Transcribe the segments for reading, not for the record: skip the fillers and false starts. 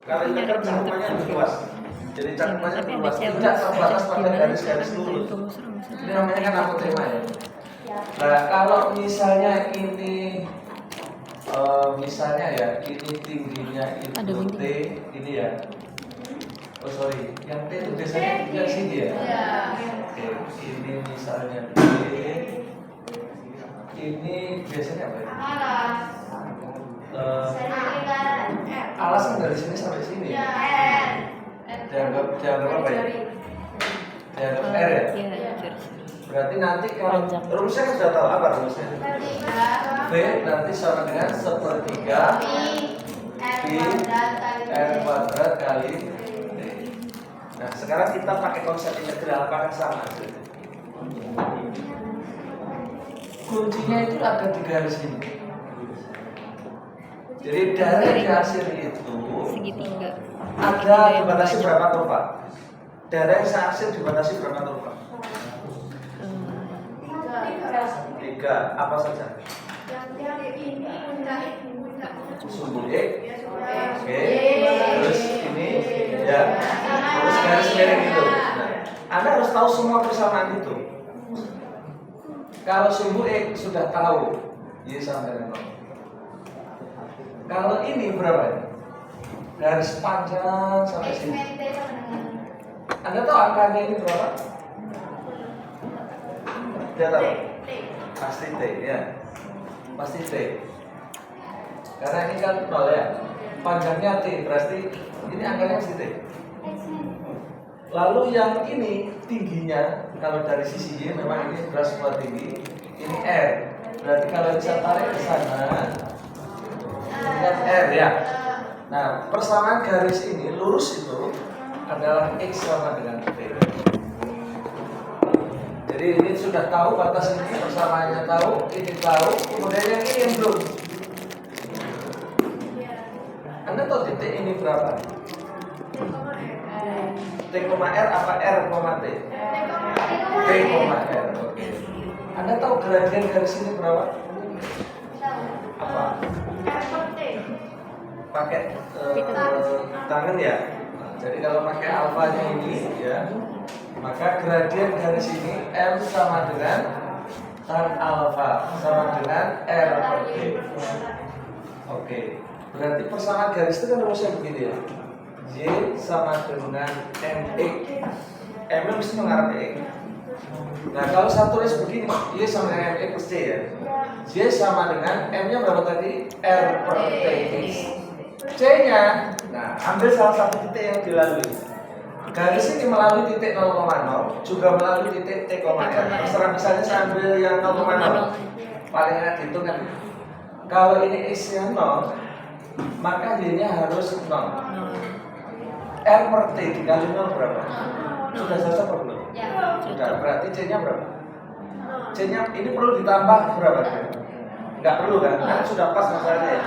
Kalau ini kan cakupannya lebih luas. Jadi cakupannya lebih luas, tidak terbatas pada garis-garis lurus. Ini namanya kan apotema ya. Nah, kalau misalnya ini misalnya ya, ini tingginya itu T, ini ya. Oh sorry, yang T itu biasanya yang sini ya. Oke, ini misalnya T, ini biasanya apa ya? Alasan dari sini sampai sini. Dianggap apa ya? Dianggap R ya? Berarti nanti kalau rumusnya kan sudah tahu apa rumusnya? V nanti sama dengan sepertiga pi R kuadrat kali T. Nah sekarang kita pakai konsep integral, apakah sama? Kuncinya itu ada di garis ini. Jadi dari hasil itu segitiga ada dibatasi berapa kurva? Dari hasil dibatasi berapa kurva? 3. Apa saja? Sumbu X, oke, terus ini ya, terus garis miring itu. Nah, Anda harus tahu semua persamaan itu. Kalau sumbu X sudah tahu, Y sama dengan 0. Kalau ini berapa ini? Garis panjang sampai sini. Anda tahu angkanya ini berapa? Dia tahu? Pasti T ya. Pasti T. Karena ini kan 0 ya. Panjangnya T, berarti ini angkanya pasti T. Lalu yang ini tingginya, kalau dari sisi Y memang ini beras kuat tinggi, ini R. Berarti kalau saya tarik ke sana, ini R ya. Nah, persamaan garis ini lurus itu adalah X sama dengan T. Jadi ini sudah tahu batas ini, persamaannya tahu, ini tahu, kemudian yang ini yang belum. Anda tahu titik ini berapa? T, R apa R, T? T, R. Anda tahu gradien garis ini berapa? Apa? Pakai tangan ya. Jadi kalau pakai alfanya ini ya, maka gradien garis ini M sama dengan tan alfa sama dengan R per T. Oke, berarti persamaan garis itu kan rumusnya begini ya. Y sama dengan MX. M mesti mengarah ke X. Nah kalau saya tulis begini, Y sama dengan MX plus C ya. Y sama dengan M-nya berapa tadi? R per TX. C-nya, nah ambil salah satu titik yang dilalui. Garis ini melalui titik 0,0 juga melalui titik T, R. Terserah misalnya saya ambil yang 0,0. Paling enak hitung kan. Kalau ini X-nya 0, maka Y-nya harus 0. R per T dikali 0 berapa? Sudah selesai per belum? Sudah, berarti C-nya berapa? C-nya ini perlu ditambah berapa? Enggak perlu kan? Kan sudah pas masalahnya ya.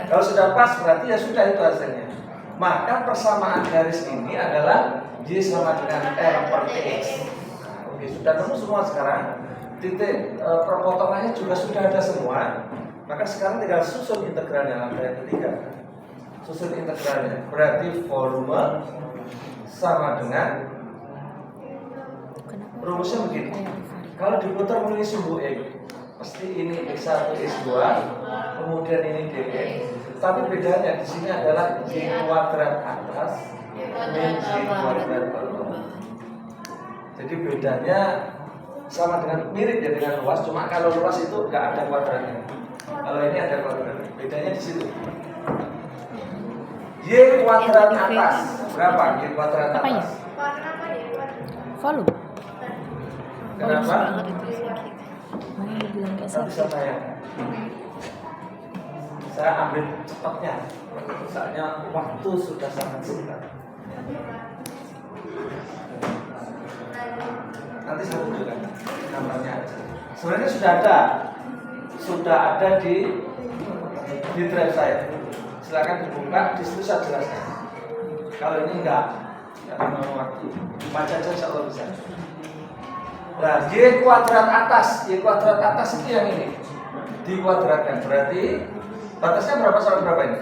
Kalau sudah pas berarti ya sudah itu hasilnya. Maka persamaan garis ini adalah Y sama dengan R per TX. Oke, sudah nemu semua sekarang. Titik perpotongannya juga sudah ada semua. Maka sekarang tinggal susun integralnya, langkah yang ketiga. Susun integralnya. Berarti volume sama dengan rumusnya begini. Kalau diputar melalui sumbu X, pasti ini X1, X2, kemudian ini dx. Tapi bedanya di sini adalah Y kuadrat atas min Y kuadrat bawah. Jadi bedanya sama dengan mirip ya dengan luas, cuma kalau luas itu nggak ada kuadratnya. Kalau ini ada kuadratnya. Bedanya di situ. Y kuadrat atas berapa? Y kuadrat atas. Volume. Kenapa? Bisa Bisa saya. Saya ambil cepatnya, soalnya waktu sudah sangat singkat. Nanti saya tunjukkan gambarnya aja. Sebenarnya sudah ada di drive saya. Silakan dibuka, di situ saya jelaskan. Kalau ini enggak mau waktu, baca aja insya Allah bisa. Nah, Y kuadrat atas itu yang ini dikuadratkan, berarti batasnya berapa sampai berapa ini?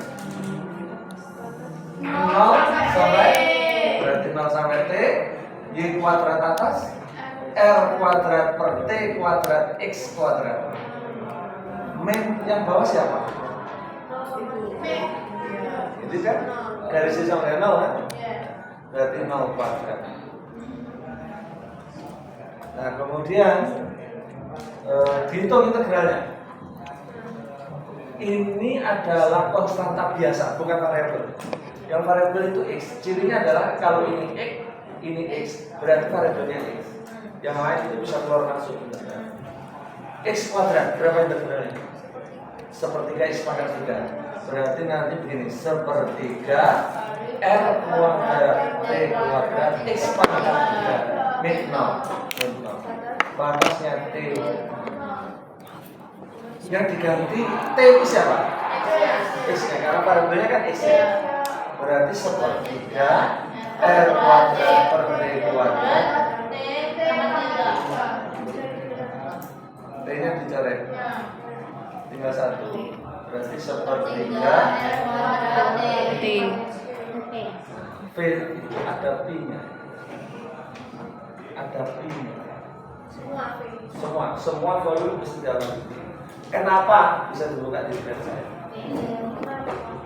0 sampai berarti 0 sampai T, Y kuadrat atas R kuadrat per T kuadrat X kuadrat. Min yang bawah siapa? Itu kan garisnya sampai 0 kan? Berarti 0 kuadrat. Nah kemudian dihitung integralnya. Ini adalah konstanta biasa, bukan variabel. Yang variabel itu X. Cirinya adalah kalau ini X, berarti variabelnya X. Yang lain itu bisa keluar masuk. X kuadrat, berapa integralnya? Sepertiga X pangkat 3. Berarti nanti begini, sepertiga R kuadrat T kuadrat X pangkat 3 min 0. Batasnya T. Yang diganti T itu siapa? X nya, karena variabelnya kan X nya. Berarti sepertiga R kuadrat per T kuadrat. T nya dicoret, tinggal 1. Berarti sepertiga T. V itu ada P nya. Ada P nya. Semua volume mesti dalam ini. Kenapa bisa dibuka di graf saya?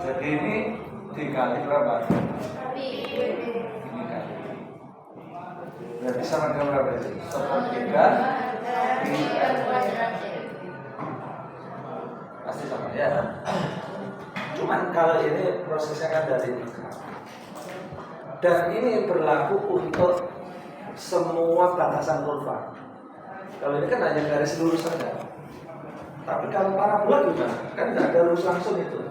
Jadi ini dikali berapa? Ini kali. Berarti sama dengan berapa itu? Sepertiga di pasti sama ya. Cuman kalau ini prosesnya kan dari graf. Dan ini berlaku untuk semua batasan kurva. Kalau ini kan hanya garis lurus saja. Tapi kalau parabola gimana? Kan nggak ada lurus langsung itu.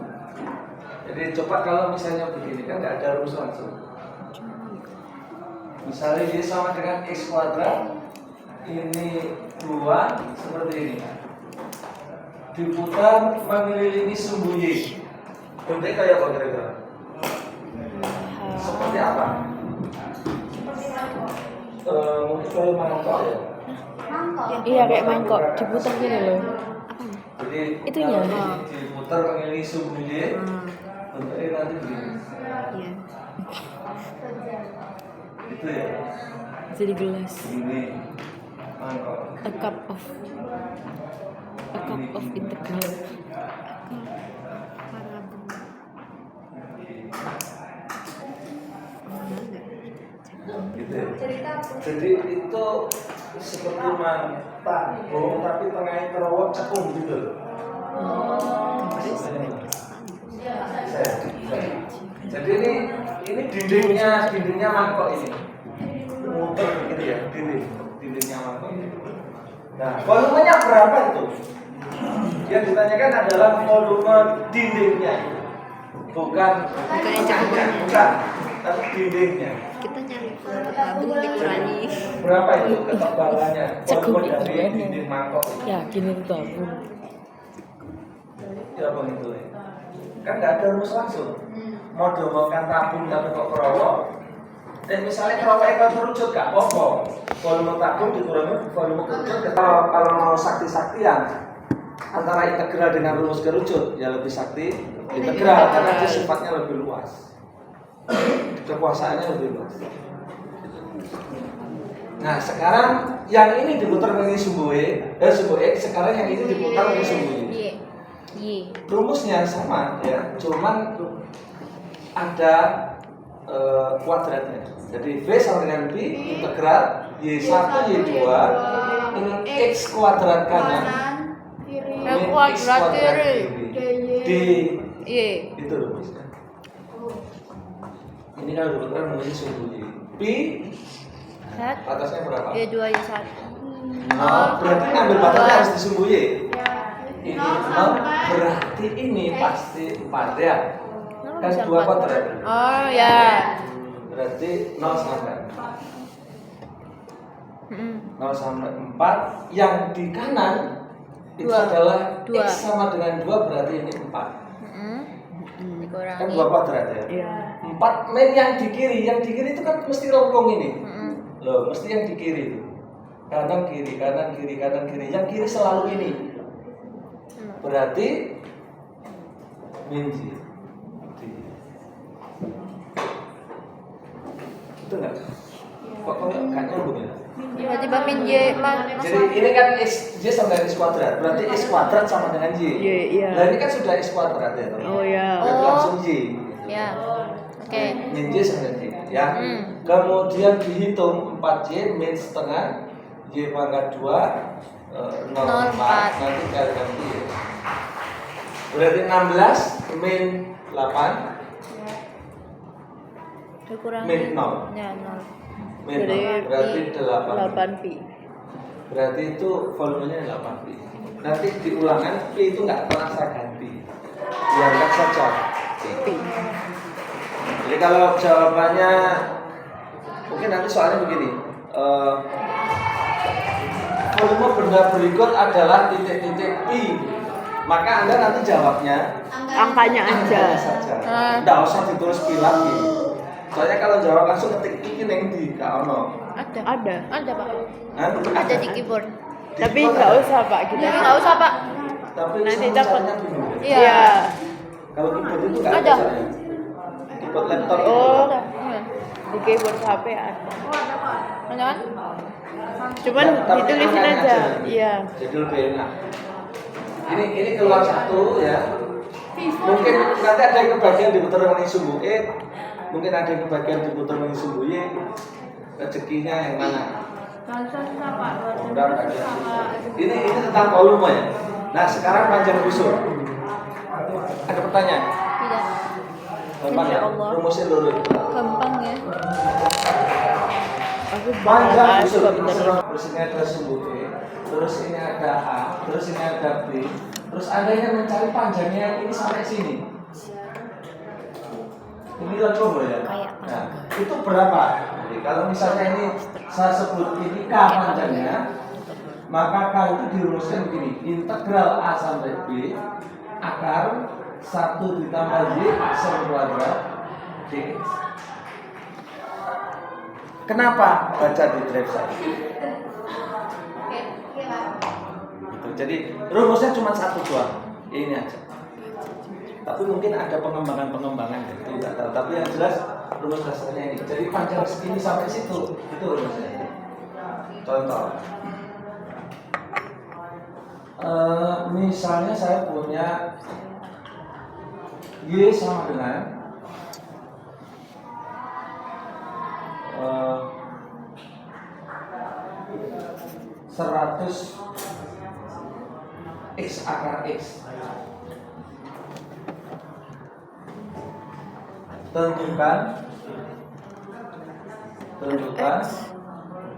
Jadi coba kalau misalnya begini kan nggak ada lurus langsung. Misalnya dia sama dengan X kuadrat, ini 2 seperti ini. Diputar mengelilingi sumbu Y. Bentuknya kayak apa kira-kira? Seperti apa? Mungkin kayak mangkok ya. Iya kayak mangkok diputar gini loh. Jadi Itunya. Diputar mengelilingi sumbu Y. Bentuknya nanti begini. Iya. Itu ya. Jadi gelas. Ini mangkok. A cup of integral. Gitu ya. Jadi itu seperti tabung tapi tengahnya kerowok cekung gitu loh. Jadi ini dindingnya mangkok ini. Muter gitu ya, dindingnya mangkok ini. Nah, volumenya berapa itu? Yang ditanyakan adalah volume dindingnya. Bukan tapi dindingnya. Kita nyari tabung dikurangi. Berapa itu ketebalannya? Cekung Volume dari dikurangi. dinding mangkok. Ya, gini tuh tabung. Ya bang itu. Kan nggak ada rumus langsung. Mau diomongkan tabung tapi kok kerowok. Dan misalnya kerowoknya kalau terucut gak apa-apa. Volume tabung dikurangi volume kerucut. Kalau mau sakti-saktian antara integral dengan rumus kerucut ya lebih sakti integral karena dia sifatnya lebih luas. Kekuasaannya lebih luas. Nah sekarang yang ini diputar mengenai sumbu sumbu X, sekarang yang ini diputar mengenai sumbu Y. Rumusnya sama ya, cuman ada kuadratnya. Jadi V sama dengan B integral Y1 Y2 ini X kuadrat kanan min X kuadrat kiri di itu rumusnya. Ini kalau diputar mengenai sumbu Y. P batasnya berapa? Y2 Y1. Berarti ambil batasnya harus di sumbu Y. Ini 0 berarti ini pasti 4 ya. Kan 2 kuadrat. Oh ya. Berarti 0 sampai 4. 0 sampai 4 yang di kanan itu adalah Dua. X sama dengan 2 berarti ini 4. Kan 2 kuadrat ya. Iya. 4 min yang di kiri itu kan mesti lengkung ini. Loh, mesti yang di kiri itu. Kanan kiri, kanan kiri, kanan kiri. Yang kiri selalu ini. Berarti min J. Betul nggak? Kok nggak nyambung ya? Tiba-tiba min Y Jadi ini kan Y sama dengan X kuadrat, berarti X kuadrat sama dengan Y. Iya. Nah ini kan sudah X kuadrat ya, teman. Oh ya. Berarti langsung Y. Ya. Oke. Min Y sama dengan Y, ya. Kemudian dihitung 4Y min setengah Y pangkat 2 0,4. Nanti kalikan Y. Berarti 16 min 8 Dikurangi min 0. Ya, 0. Min 0. Berarti 8 pi. Berarti itu volumenya 8 pi. Nanti diulangan pi itu nggak pernah saya ganti. Biarkan saja pi. Jadi kalau jawabannya mungkin nanti soalnya begini. Volume benda berikut adalah titik-titik pi. Maka Anda nanti jawabnya Angkanya aja. saja. Nggak usah ditulis pi lagi. Soalnya kalau jawab langsung ketik iki neng di ono. Ada, Pak. Ada Di keyboard. Tapi nggak usah Pak, kita Nggak usah, Pak. Tapi Nanti sama dapat. caranya bingung. Iya. Kalau keyboard itu nggak Ada. ada caranya. Keyboard laptop Oh, itu. di keyboard HP ada. Ada kan? Cuman Tapi ditulisin angkanya aja. Iya. Jadi lebih enak. Ini keluar satu ya. Mungkin nanti ada yang kebagian diputar dengan sumbu E. Mungkin ada yang kebagian diputar dengan sumbu Y. Rezekinya yang mana? Ini tentang volume ya. Nah sekarang panjang busur. Ada pertanyaan? Tidak. Gampang ya? Insya Allah. Rumusin dulu. Gampang ya. Aku Panjang bahas busur. juga bener. Terus ini ada sumbu E. Terus ini ada A. Terus ini ada B. Terus Anda yang mencari panjangnya ini sampai sini. Ini lah coba ya. Nah, itu berapa? Jadi kalau misalnya ini saya sebut ini K panjangnya, maka K itu dirumuskan begini. Integral A sampai B akar 1 ditambah Y akar kuadrat dx. Kenapa baca di drive saya? Gitu. Jadi rumusnya cuma satu doang. Ini aja. Tapi mungkin ada pengembangan itu nggak tahu. Tapi yang jelas rumus dasarnya ini. Jadi panjang segini sampai situ itu rumusnya. Contoh. Misalnya saya punya Y sama dengan 100 X akar X. Tentukan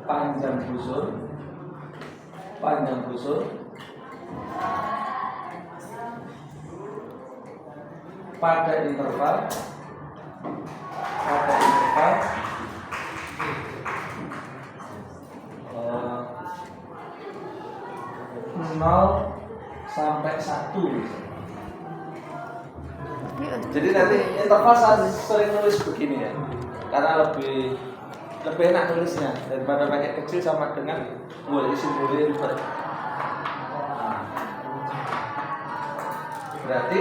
panjang busur pada interval 0 sampai 1. Jadi nanti interval saya sering nulis begini ya, karena lebih enak nulisnya daripada pakai kecil sama dengan mulai simbolnya ribet. Berarti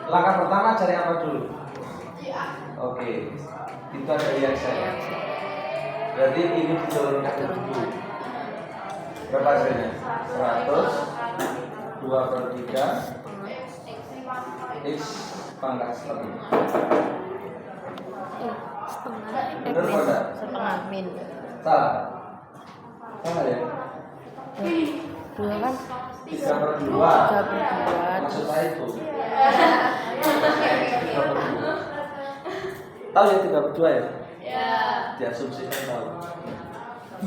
langkah pertama cari apa dulu? Oke, itu ada yang saya. Berarti ini diturunkan dulu. Berapa hasilnya? 100 2/3 X pangkat setengah. Bener apa enggak? Setengah min. Salah. Salah ya? 2 kan? 3/2. 3/2. Maksud saya itu. 3/2. Tahu ya 3/2 ya? Ya. Diasumsikan tahu.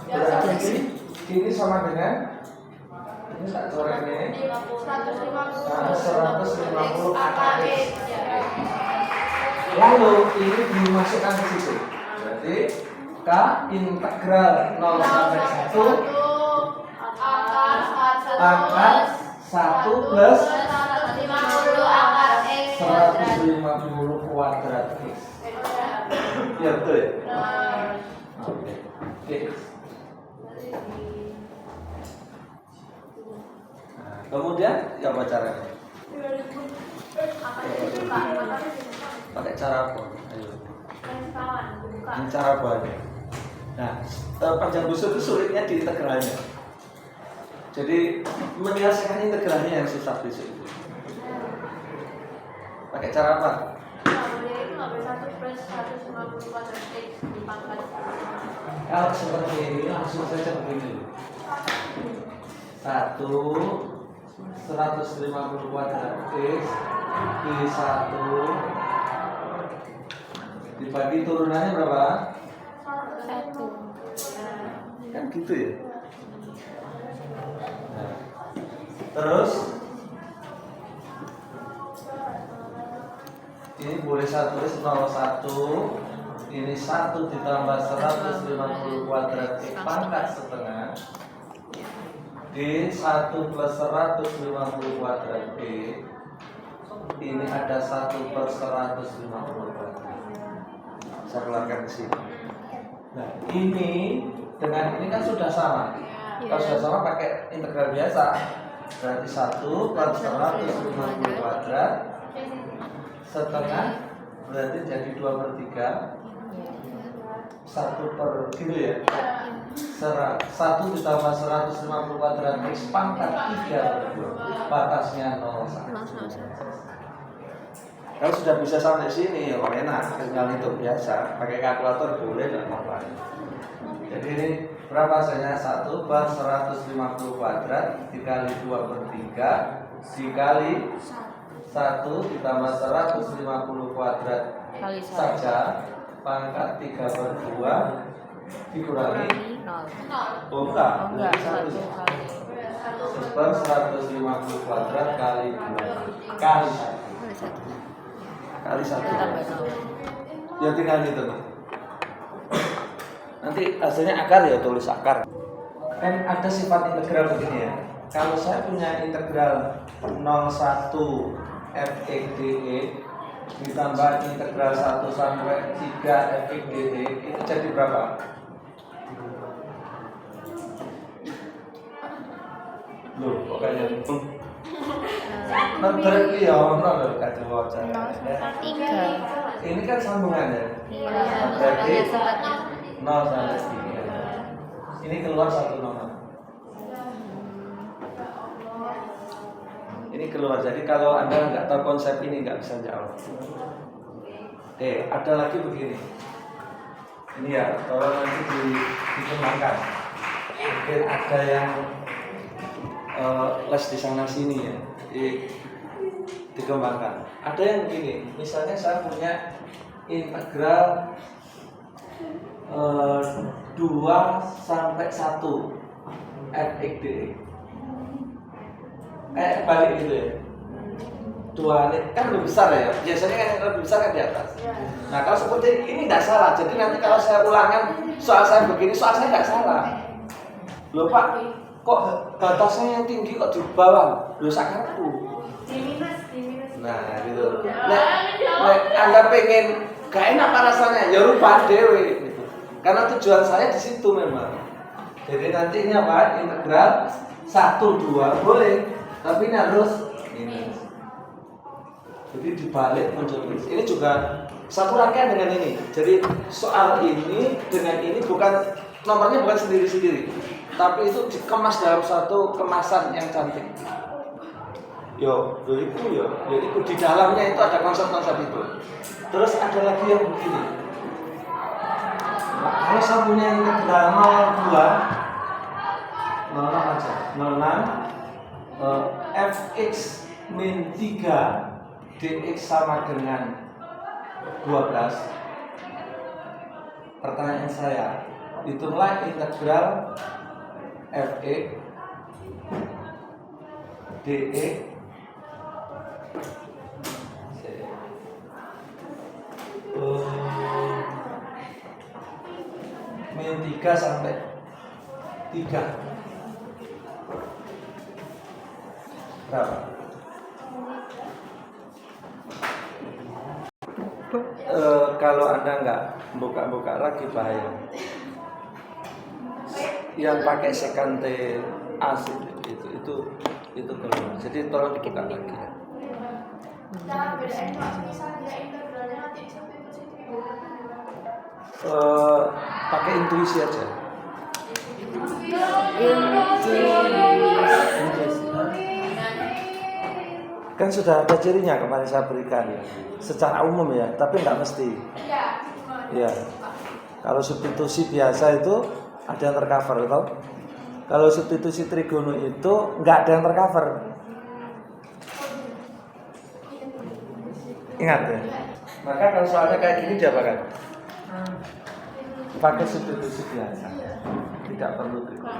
Berarti ini sama dengan ini tak coret ini 150 akar X. Lalu ini dimasukkan ke situ. Berarti K integral 0 sampai 1 akar 1 plus 150 kuadrat X. Ya betul ya? Oke. Nah, kemudian ya apa caranya? Pakai cara apa? Ayo. Ini cara apa aja? Nah, panjang busur itu sulitnya di integralnya. Jadi menyelesaikan integralnya yang susah besok itu. Pakai cara apa? Kalau seperti ini langsung saja begini. 150 kuadrat X di 1 dibagi turunannya berapa? 1. Kan gitu ya. Nah, terus ini boleh saya tulis 01. Ini 1 ditambah 150 kuadrat X pangkat setengah di 1 plus 150 kuadrat X. Ini ada 1 per 150 kuadrat. Saya keluarkan ke sini. Nah, ini dengan ini kan sudah sama. Kalau sudah sama pakai integral biasa. Berarti 1 per 150 kuadrat setengah berarti jadi 2/3. 1 per gitu ya. 1 ditambah 150 kuadrat X pangkat 3/2. Batasnya 0,1. Kalau sudah bisa sampai sini ya enak, tinggal hitung biasa. Pakai kalkulator boleh dan apa. Jadi ini berapa hasilnya? 1 per 150 kuadrat dikali 2/3 dikali 1 ditambah 150 kuadrat Kali saja pangkat 3/2 dikurangi 0. oh enggak, Oh enggak, 1 1 kali. per 150 kuadrat kali 2 kali 1 kali 1 Tambah 0. ya tinggal itu nanti hasilnya akar ya tulis akar. Kan ada sifat integral begini ya. Kalau saya punya integral 01 fx dx ditambah integral 1 sampai 3 fx dx itu jadi berapa? Loh, kok kayak nanti ya, nol kata wajar. 0 sampai 3. Ini kan sambungannya. Iya, Berarti sebabnya 0 sampai 3. Ini keluar satu nomor. Ini keluar. Jadi kalau Anda nggak tahu konsep ini nggak bisa jawab. Ada lagi begini. Ini ya, tolong nanti dikembangkan. Mungkin ada yang les di sana sini ya, dikembangkan. Ada yang begini. Misalnya saya punya integral 2 sampai 1 fx dx. Balik gitu ya. 2 ini kan lebih besar ya. Biasanya kan yang lebih besar kan di atas. Nah, kalau seperti ini tidak salah. Jadi nanti kalau saya ulangan soal saya begini, soal saya tidak salah. Loh Pak, kok batasnya yang tinggi kok di bawah? Loh sakarku. Nah, gitu. Nah, Anda pengen gak enak apa rasanya? Ya rubah dewe gitu. Karena tujuan saya di situ memang. Jadi nanti ini apa? Integral 1, 2 boleh. Tapi ini harus ini. Jadi dibalik muncul ini. Ini juga satu rangkaian dengan ini. Jadi soal ini dengan ini bukan nomornya bukan sendiri-sendiri. Tapi itu dikemas dalam satu kemasan yang cantik. Yo itu di dalamnya itu ada konsep-konsep itu. Terus ada lagi yang begini. Nah, kalau saya punya integral 02 06 aja 06 fx min 3 dx sama dengan 12. Pertanyaan saya, hitunglah integral fx dx min 3 sampai 3 berapa? Kalau Anda nggak buka-buka lagi bahaya. Yang pakai sekante asid itu keluar. Jadi tolong dibuka lagi. Pakai intuisi aja. Kan sudah ada cirinya kemarin saya berikan secara umum ya, tapi nggak mesti. Ya, kalau substitusi biasa itu ada yang tercover, tau? Kalau substitusi trigono itu nggak ada yang tercover. Ingat ya. Maka kalau soalnya kayak gini jawaban pakai substitusi biasa, tidak perlu trigono.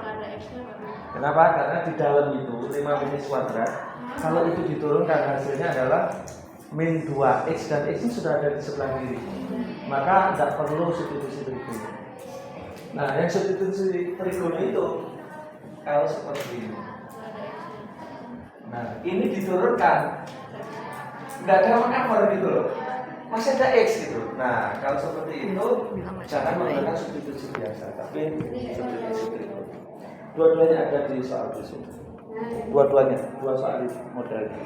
Kenapa? Karena di dalam itu 5 min kuadrat, kalau itu diturunkan hasilnya adalah min 2x dan x ini sudah ada di sebelah kiri. Maka tidak perlu substitusi trigono. Nah, yang substitusi trigono itu kalau seperti ini. Nah, ini diturunkan, nggak ada mengcover gitu loh, masih ada x gitu. Nah, kalau seperti itu jangan menggunakan substitusi biasa, tapi substitusi trigono. Dua-duanya ada di soal besok. Dua-duanya, dua soal model ini.